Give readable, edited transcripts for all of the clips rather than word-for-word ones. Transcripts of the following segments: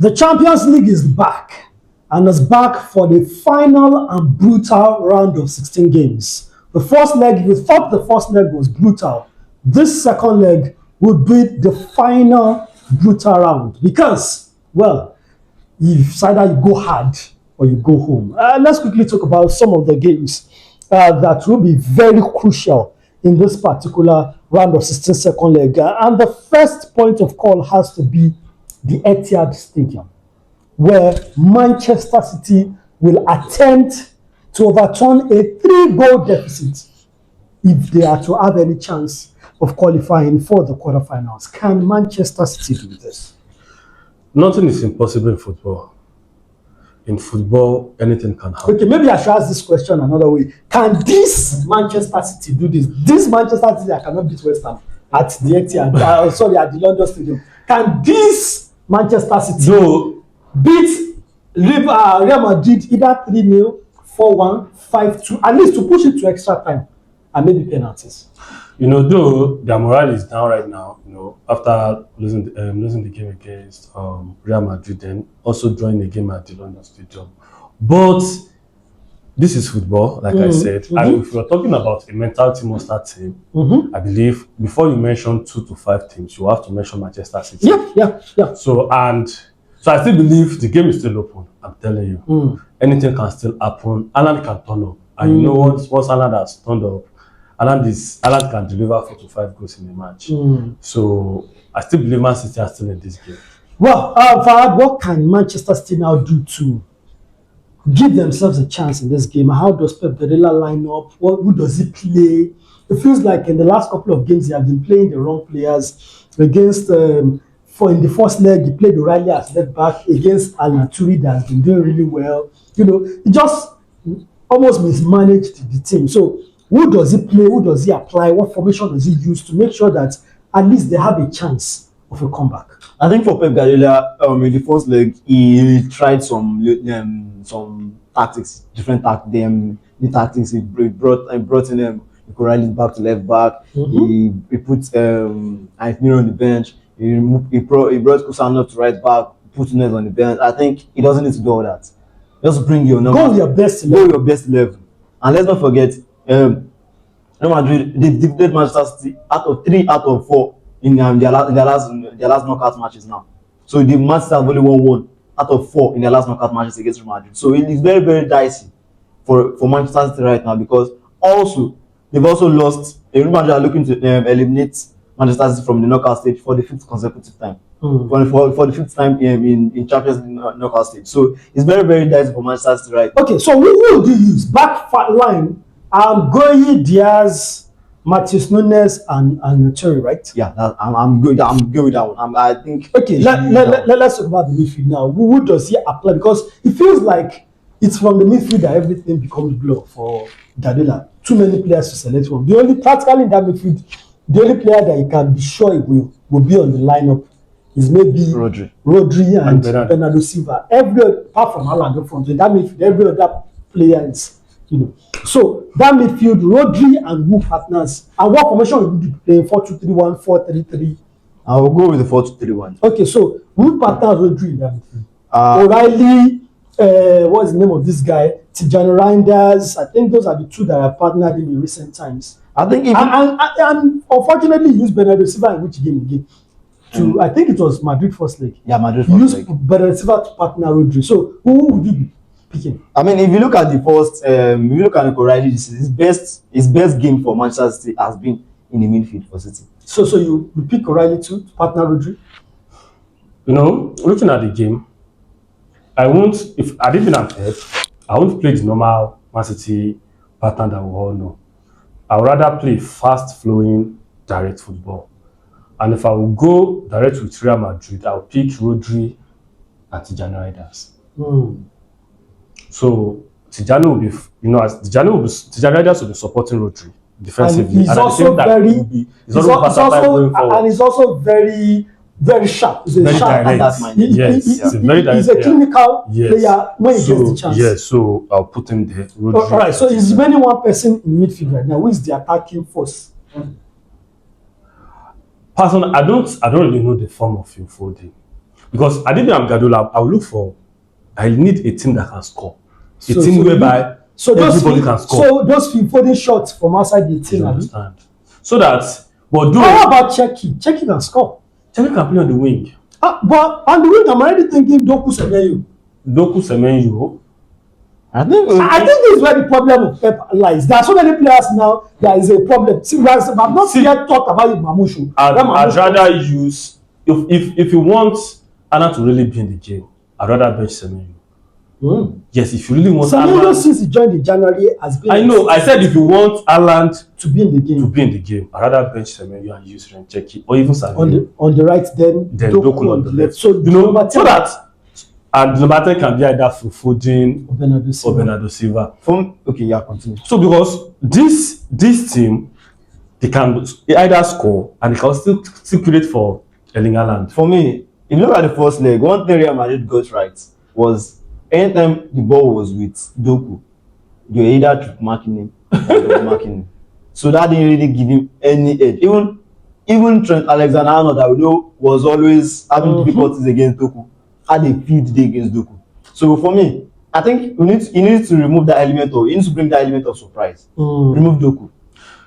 The Champions League is back, and is back for the final and brutal round of 16 games. The first leg, if you thought the first leg was brutal, this second leg would be the final brutal round because, well, it's either you go hard or you go home. Let's quickly talk about some of the games that will be very crucial in this particular round of 16 second leg. And the first point of call has to be the Etihad Stadium, where Manchester City will attempt to overturn a 3-goal deficit if they are to have any chance of qualifying for the quarterfinals. Can Manchester City do this? Nothing is impossible in football. In football, anything can happen. Okay, maybe I should ask this question another way. Can this Manchester City do this? This Manchester City that cannot beat West Ham at the Etihad, at the London Stadium. Can this Manchester City beat Real Madrid either 3-0, 4-1, 5-2, at least to push it to extra time and maybe penalties? You know, though their morale is down right now, you know, after losing the game against Real Madrid and also drawing the game at the London Stadium. But this is football, like I said. And if you're talking about a mentality monster team, I believe before you mention 2 to 5 teams, you have to mention Manchester City. Yeah. So I still believe the game is still open. I'm telling you, anything can still happen. Alan can turn up, and you know once Alan has turned up, Alan can deliver 4 to 5 goals in a match. So I still believe Man City are still in this game. Well, Farhad, what can Manchester City now do to give themselves a chance in this game? How does Pep Guardiola line up? Who does he play? It feels like in the last couple of games, they have been playing the wrong players. Against, in the first leg, he played O'Reilly as left back against Al Naturi that has been doing really well. You know, he just almost mismanaged the team. So, who does he play? Who does he apply? What formation does he use to make sure that at least they have a chance of a comeback? I think for Pep Guardiola, in the first leg, he tried some tactics, different tactics. He brought in O'Reilly back to left back. He put Anthony on the bench. He brought Kusano to right back. Put Nunes on the bench. I think he doesn't need to do all that. Just bring your number. Go with your best level. And let's not forget, Real Madrid, they defeated Manchester City out of 3 out of 4 in their last knockout matches now. So the Manchester have only won 1 out of 4 in their last knockout matches against Real Madrid. So it is very, very dicey for Manchester City right now, because they've also lost. Real Madrid are looking to eliminate Manchester City from the knockout stage for the 5th consecutive time. For the 5th time in Champions League knockout stage. So it's very, very dicey for Manchester City right now. Okay, so who do you use? Back line, Goyi, Diaz, Matheus Nunes, and Naturi, right? Yeah, I'm good. I'm good with that one. I think. Okay, let's talk about the midfield now. Who does he apply? Because it feels like it's from the midfield that everything becomes blur for Guardiola. Too many players to select from. Practically in that midfield, the only player that you can be sure will be on the lineup is maybe Rodri and Bernardo Silva. Apart from Haaland up front, in that midfield, every other player is. So that midfield, Rodri and Wu partners. And what formation will you be playing? 4-2-3-1, 4-3-3? I will go with the 4-2-3-1. Okay, so who partners Rodri in that midfield? O'Reilly, what's the name of this guy? Tijani Reinders. I think those are the 2 that have partnered in recent times. I think and unfortunately, he used Bernardo Silva in which game again? I think it was Madrid first leg. Yeah, Madrid first leg. He used Bernardo Silva to partner Rodri. So who would you be picking? I mean, if you look at the first, if you look at O'Reilly, his best game for Manchester City has been in the midfield for City. So you pick O'Reilly to partner Rodri? You know, looking at the game, if I didn't have head, I won't play the normal Man City pattern that we all know. I would rather play fast-flowing, direct football. And if I will go direct with Real Madrid, I'll pick Rodri and Tijani Reinders. So Tijani will be, Tijani Reinders will be supporting Rodri defensively. And he's also very, very sharp. He's very sharp direct. He's a clinical player when he gets the chance. Yes, so I'll put him there. All right, so is remaining one person in midfield right now. Who is the attacking force? Personally, I don't really know the form of Phil Foden, because I didn't have Guardiola. I need a team that can score. A team whereby everybody can score. So those folding shots from outside the team. You understand? So that, but how about Cheki? Cheki can score. Cheki can play on the wing. But on the wing, I'm already thinking Doku Semenyo. I think this is where the problem of Pep lies. There are so many players now. There is a problem. See, I've not yet talked about Mamushu. I'd rather use if you want Alan to really be in the game, I'd rather bench Semenyo. Yes, if you really want Semenyo since he joined in January has been. I know. I said if you want Alan to be in the game, I'd rather bench Semenyo and use Rencheki or even Savio. On the right, then Doku on the left. So so that. And the matter can be either Foden or Bernardo Silva. Continue. So because this team, they can either score and they can still create for Erling Haaland. For me, if you look at the first leg, one thing Real Madrid got right was anytime the ball was with Doku, you were either marking him or marking him. So that didn't really give him any edge. Even Trent Alexander-Arnold, that we know was always having difficulties against Doku, had a field day against Doku. So for me, I think you need to remove that element you need to bring that element of surprise. Remove Doku.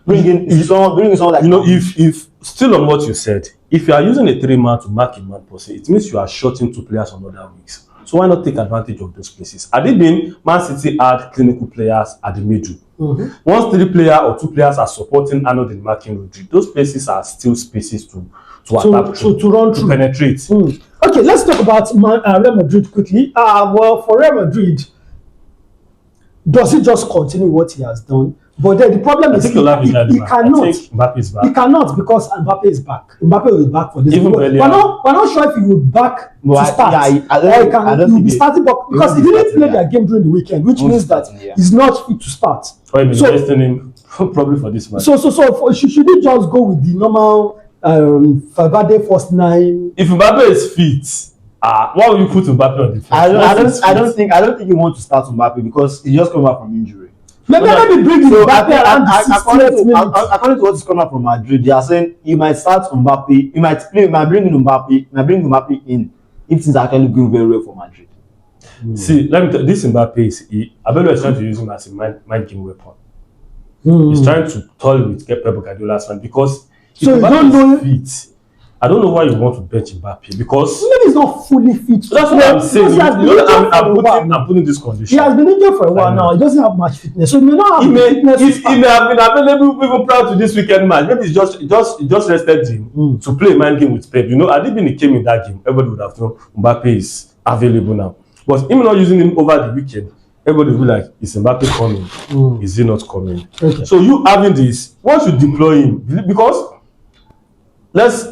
Bring in someone like if still on what you said, if you are using a 3-man to mark a man per se, it means you are shorting 2 players on other weeks. So why not take advantage of those places? Had it been Man City had clinical players at the middle. Once 3 players or 2 players are supporting Arnold in marking Rodri, those places are still spaces to attack, to run through, penetrate. Okay, let's talk about Real Madrid quickly. Well, for Real Madrid, does he just continue what he has done? But then the problem is he cannot. Mbappe is back. He cannot because Mbappe is back. Mbappe will be back for this. We're not sure if he will be back to start. He will be starting back because he didn't play their game during the weekend, which means that he's not fit to start. So him probably for this match. So should he just go with the normal Valverde first 9? If Mbappe is fit, why will you put Mbappe on the field? I don't think you want to start Mbappe because he just come back from injury. Maybe bring Mbappe around the 60th minute. According to what's coming up from Madrid, they are saying he might start Mbappe. He might bring Mbappe in if things are actually going very well for Madrid. See, let me tell you, this Mbappe Abelo is trying to use him as a mind game weapon. He's trying to toy with Pep Guardiola's man because so you don't know fit. I don't know why you want to bench Mbappe because maybe he's not fully fit. That's what I'm saying. I'm putting this condition. He has been injured for a while now. He doesn't have much fitness, so he may not have fitness. He may have been available even prior to this weekend match. Maybe he just rested him to play a mind game with Pep. Had he been came in that game, everybody would have known Mbappe is available now. But him not using him over the weekend, everybody will be like, is Mbappe coming? Is he not coming? Okay. So you having this, once you deploy him, because let's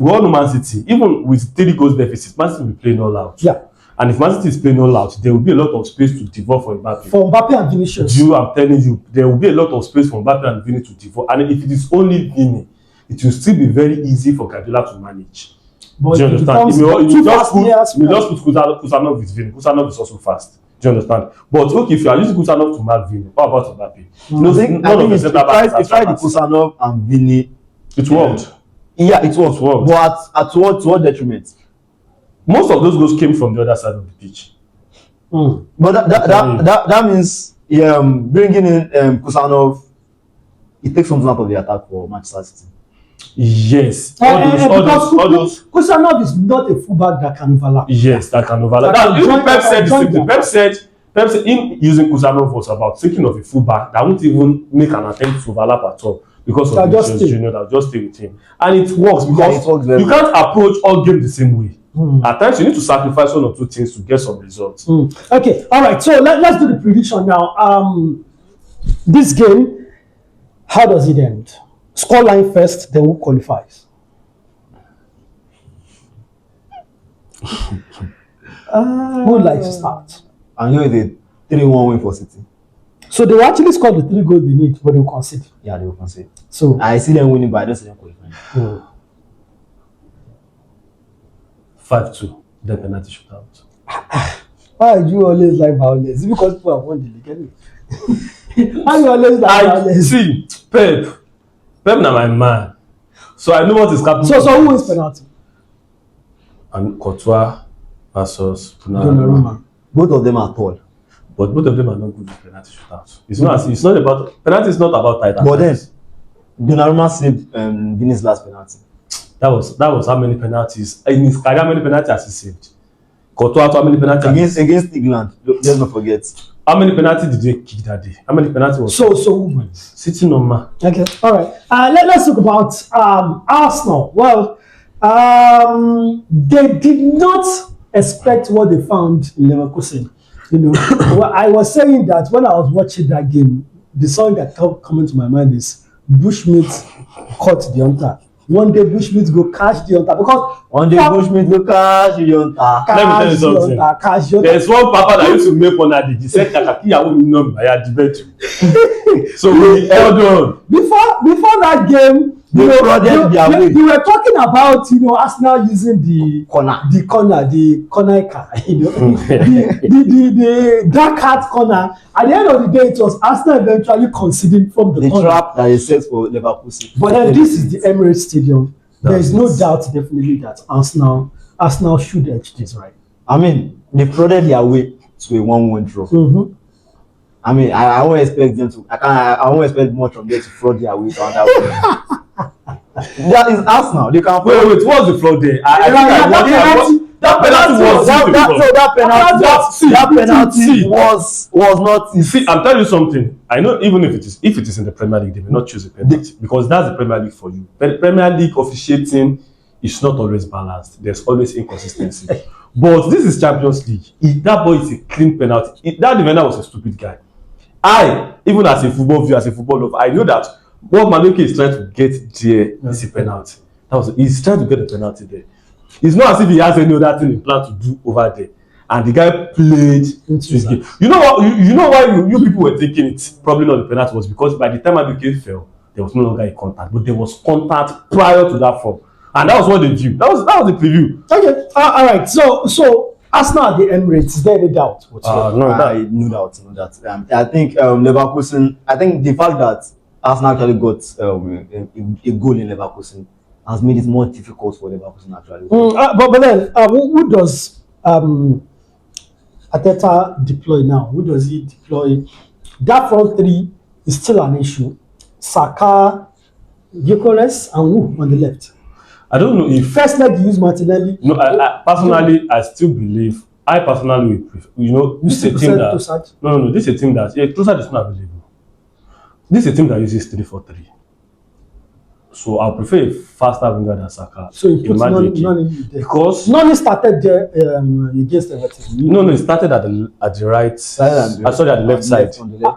we all know Man City, even with 3 goals deficit, Man City will be playing all out. Yeah. And if Man City is playing all out, there will be a lot of space to devour for Mbappe. For Mbappe and Vinicius. I'm telling you, there will be a lot of space for Mbappe and Vini to devour. And if it is only Vini, it will still be very easy for Guardiola to manage. But do you understand? You just put Kusanov with Vini. Kusanov is also fast. Do you understand? But okay, if you are using Kusanov to mark Vini, what about Mbappe? I think if tried the Kusanov and Vini, it worked. Yeah, it was. But at what detriment? Most of those goals came from the other side of the pitch. But that means bringing in Kusanov, it takes something out of the attack for Manchester City. Yes. All those. Kusanov is not a fullback that can overlap. Yes, that can overlap. Pep said the same thing. Pep said him using Kusanov was about thinking of a fullback that won't even make an attempt to overlap at all. Because of Vinicius Junior, that will just stay with him. And it works because you can't approach all games the same way. At times, you need to sacrifice 1 or 2 things to get some results. Okay, all right. So let's do the prediction now. This game, how does it end? Scoreline first, then who qualifies? Who would like to start? I know the 3-1 win for City. So they will actually score the 3 goals they need, but they will concede. Yeah, they will concede. So I see them winning, but I don't see them qualifying. 5-2, then penalty shootout. Why do you always like violence? Because people have won the league anyway. Why you always like violence? See, Pep na my man. So I know what is happening. So who wins penalty? and Courtois versus Donnarumma. Both of them are tall. But both of them are not good with penalty shootouts. It's not about penalty. Is not about tight. But then Donnarumma saved Vini's last penalty. That was how many penalties in his career. How many penalties has he saved? Courtois, how many penalties against England? Let's not forget. How many penalties did they kick that day? How many penalties was So who wins? City number? Okay, all right. Let's talk about Arsenal. Well, they did not expect what they found in Leverkusen. You know, well, I was saying that when I was watching that game, the song that kept coming to my mind is Bushmeat caught the hunter. One day Bushmeat go catch the hunter because one day Bushmeat go catch the hunter. Let me tell you something. Catch the hunter. There's one papa that used to make one adage. He said, "Kakakiyawo mi no I had debate." So we held on. Before that game, they were talking about Arsenal using the corner car, the dark hat corner. At the end of the day, it was Arsenal eventually conceding from the corner. Trap that is set for Leverkusen. But then this is the Emirates Stadium. There is no doubt, definitely, that Arsenal should edge this, right? I mean, they prodded their way to a 1-1 draw. Mm-hmm. I mean, I won't expect them to. I won't expect much from them to fraud their way to that way. That is Arsenal. They can. Wait. What's the fraud there? That penalty was not. See, I'm telling you something. I know even if it is in the Premier League, they may not choose a penalty because that's the Premier League for you. But the Premier League officiating is not always balanced. There's always inconsistency. But this is Champions League. That boy is a clean penalty. That defender was a stupid guy. Even as a football viewer, as a football lover, I know that what Madueke is trying to get there is a penalty. He's trying to get a penalty there. It's not as if he has any other thing in plan to do over there. And the guy played his game. You know what? You know why you people were thinking it's probably not the penalty was because by the time Madueke fell, there was no longer a contact, but there was contact prior to that fall, and that was what they viewed. That was the preview. Okay, all right. So Arsenal at the Emirates, is there any doubt? No doubt. I think Leverkusen. I think the fact that Arsenal actually got a goal in Leverkusen has made it more difficult for Leverkusen actually. But then, who does Arteta deploy now? Who does he deploy? That front three is still an issue. Saka, Gyökeres, and who on the left? I don't know if first leg you use Martinelli. No, I personally, I still believe. I personally will prefer. This is a team that this is a team that Trossard is not available. This is a team that uses 3-4-3. So I prefer a faster winger than Saka. So you put Nani because Nani started there against Everton. No, he started at the right side. At the left side.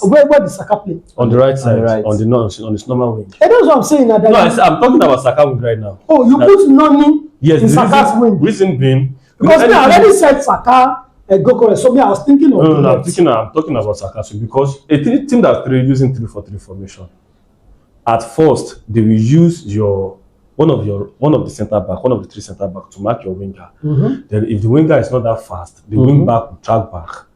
Where did Saka play? On the right side, on his normal wing. That's what I'm saying. I'm talking about Saka wing right now. Oh, you put Nani in Saka's wing. Reason being because I already said Saka. Gyökeres. So I was thinking of. No, I'm talking about Saka. So because a team that's using 3-4-3 formation. At first, they will use one of the centre back, one of the three centre back to mark your winger. Mm-hmm. Then, if the winger is not that fast, the wing back will track back,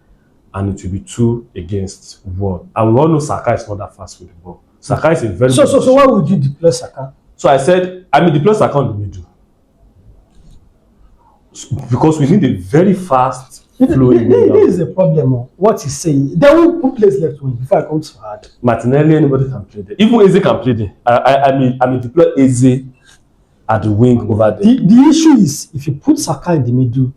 and it will be 2 against 1. And we all know Saka is not that fast with the ball. Saka is a very so why would you deploy Saka? So I said deploy Saka on the middle because we need a very fast. This is a problem. What he's saying. Then who plays left wing? Before I come to hard. Martinelli, anybody can play there. Even Eze can play there. I mean deploy Eze at the wing over there. The issue is if you put Saka in the middle,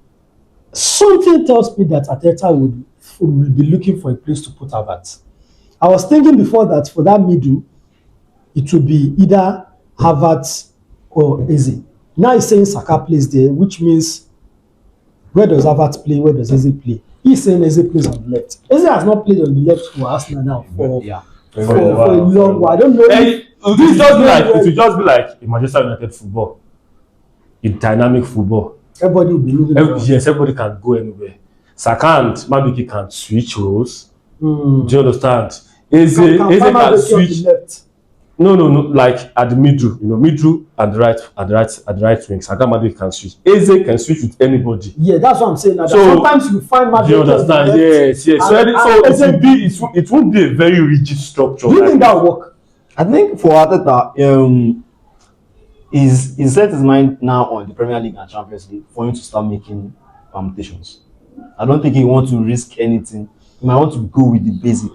something tells me that Arteta would be looking for a place to put Havertz. I was thinking before that for that middle, it would be either Havertz or Eze. Now he's saying Saka plays there, which means where does Havertz play? Where does Eze play? He's saying Eze plays on the left. Eze has not played on the left for Arsenal now for a long while. I don't know. It will just be like a Manchester United football, a dynamic football. Everybody will be moving around. Yes, everybody can go anywhere. Saka and Madueke can switch roles. Do you understand? Eze can switch. No, like at the middle, middle and the right wing. Saka Madueke can switch. Eze can switch with anybody. Yeah, that's what I'm saying. So sometimes you find Madueke. You understand? Yes. So it won't be a very rigid structure. Do you think that will work? I think for Arteta, He's set his mind now on the Premier League and Champions League for him to start making permutations. I don't think he wants to risk anything. He might want to go with the basic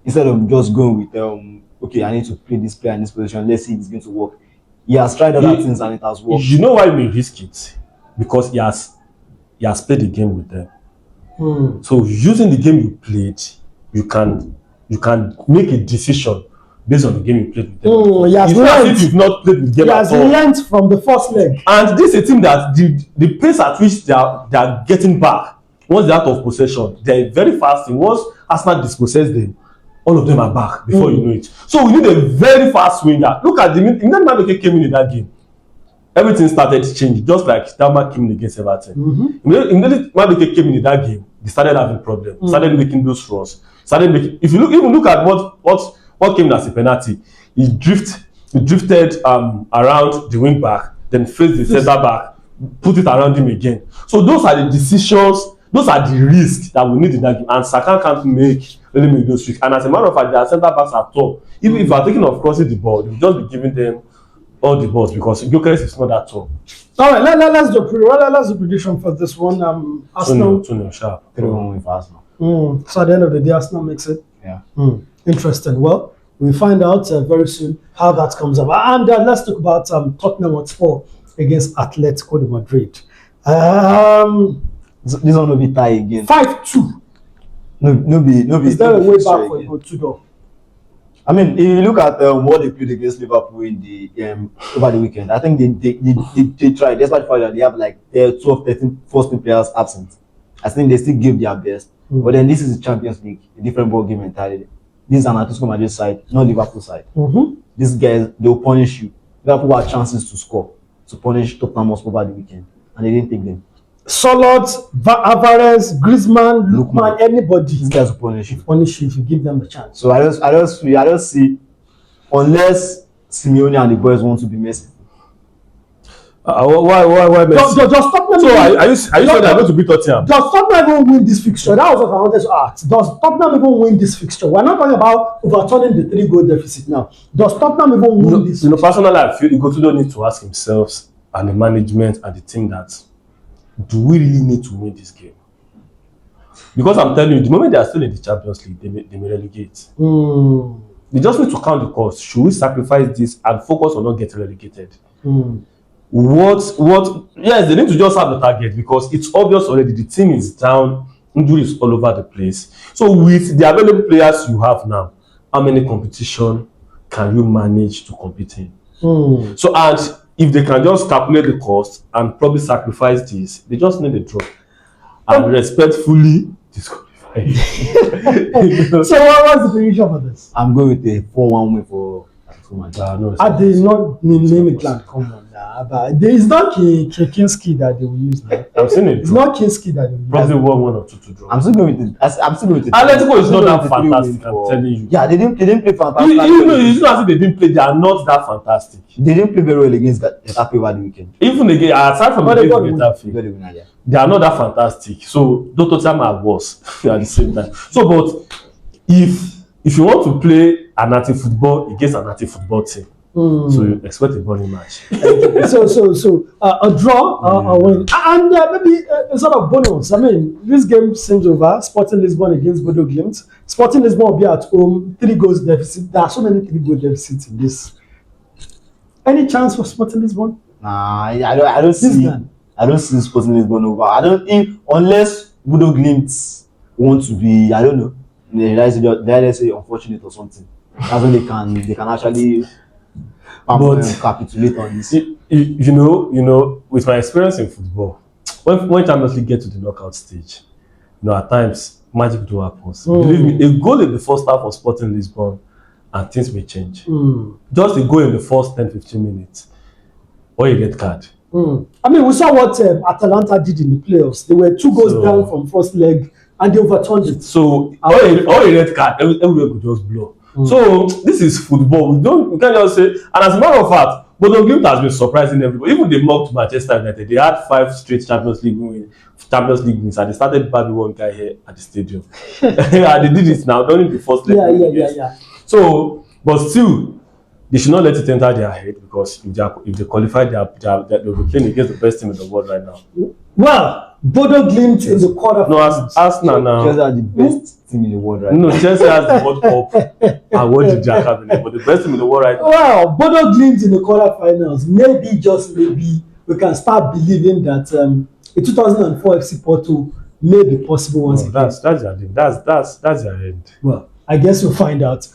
instead of just going with okay, I need to play this player in this position. Let's see if it's going to work. He has tried other things and it has worked. You know why we risk it? Because he has played the game with them. So using the game you played, you can make a decision based on the game you played with them. It's not as if you've not played the game at all. He has learned from the first leg. And this is a team that the pace at which they are getting back once they're out of possession, they're very fast. Once Arsenal dispossess them, all of them are back before you know it. So we need a very fast winger. Look at the minute Madueke came in that game. Everything started changing, just like Dalma came in against Everton. Immediately Madueke came in that game, they started having problems. Started making those runs. If you look at what came as a penalty, he drifted around the wing back, then faced the centre back, put it around him again. So those are the decisions, those are the risks that we need in that game. And Saka can't really make those risks. And as a matter of fact, their centre backs are top. Even if you are thinking of crossing the ball, you just be giving them all the balls because Gyökeres is not that tall. All right, let's do prediction for this one. Arsenal 2-0 sharp. 3-1 win for Arsenal. So at the end of the day, Arsenal makes it. Yeah. Interesting. Well, we'll find out very soon how that comes up. And let's talk about Tottenham Hotspur against Atletico de Madrid. This one will be tie again. 5-2. No be. Is there a way back for a goal to I mean, if you look at what they played against Liverpool in the over the weekend, I think they tried. Despite the fact that they have like 12, 13 first team players absent, I think they still give their best. But then this is the Champions League, a different ball game entirely. This is an Atletico Madrid side, not Liverpool side. These guys, they'll punish you. Liverpool had chances to score, to punish Tottenham Hotspur over the weekend, and they didn't take them. Solid, Alvarez, Griezmann, Lookman, anybody. These guys will punish you. Punish you if you give them the chance. So I don't see, unless Simeone and the boys want to be messy. Why Messi? Does Tottenham? So are you sure they're going to beat Tottenham? Does Tottenham even win this fixture? That was what I wanted to ask. Does Tottenham even win this fixture? We're not talking about overturning the 3-goal deficit now. Does Tottenham even win this? Personally, I feel Igotudo need to ask himself and the management and the team that, do we really need to win this game? Because I'm telling you, the moment they are still in the Champions League, they may relegate. They just need to count the cost. Should we sacrifice this and focus on not getting relegated? Yes, they need to just have the target because it's obvious already the team is down, injuries all over the place. So with the available players you have now, how many competition can you manage to compete in? So, and if they can just calculate the cost and probably sacrifice this, they just need a draw and respectfully disqualify. So what's the prediction for this? I'm going with a 4-1 win for No, Are they not name it like come on now? But there is not Kinski that they will use now. I'm saying it. It's not Kinski that they will use. Probably 1 or 2 to draw. I'm still going with it. I'm still going with it. Atletico is not that fantastic. I'm telling you. Yeah, they didn't play fantastic. You know, it's not as if they didn't play. They are not that fantastic. They didn't play very well against Getafe over the weekend. Even again, aside from the game with Getafe, they are not that fantastic. So Tottenham are worse at the same time. So, but if you want to play an active football against an active football team, so you expect a boring match. So a draw, a win, and maybe a sort of bonus. I mean, this game seems over. Sporting Lisbon against Bodo Glimt. Sporting Lisbon will be at home. 3 goals deficit. There are so many 3-goal deficits in this. Any chance for Sporting Lisbon? Nah, I don't see. I don't see Sporting Lisbon over. I don't think unless Bodo Glimt want to be. I don't know. They say unfortunate or something. That's when they can actually capitulate on this. You know, with my experience in football, when Champions League get to the knockout stage, at times magic do happen. Believe me, a goal in the first half of Sporting Lisbon and things may change. Just a goal in the first 10-15 minutes or a red card. I mean, we saw what Atalanta did in the playoffs. They were 2 goals down from first leg and they overturned it. So or a red card, everywhere could just blow. So this is football. We can't just say. And as a matter of fact, Bodo Glimt has been surprising everybody. Even they mocked Manchester United. They had 5 straight Champions League wins, and they started babbling one guy here at the stadium. And they did it now, during the first leg. Yeah. So, but still, they should not let it enter their head, because if they qualify, they'll be playing against the best team in the world right now. Well, Bodo Glimt in the No, quarterfinals. Arsenal now. Chelsea are the best team in the world right No, now. Chelsea has the World Cup and World League cabinet, but the best team in the world right now. Well, Bodo Glimt in the quarterfinals. Maybe, just maybe, we can start believing that a 2004 FC Porto may be possible once again. That's their end. That's their end. Well, I guess we'll find out.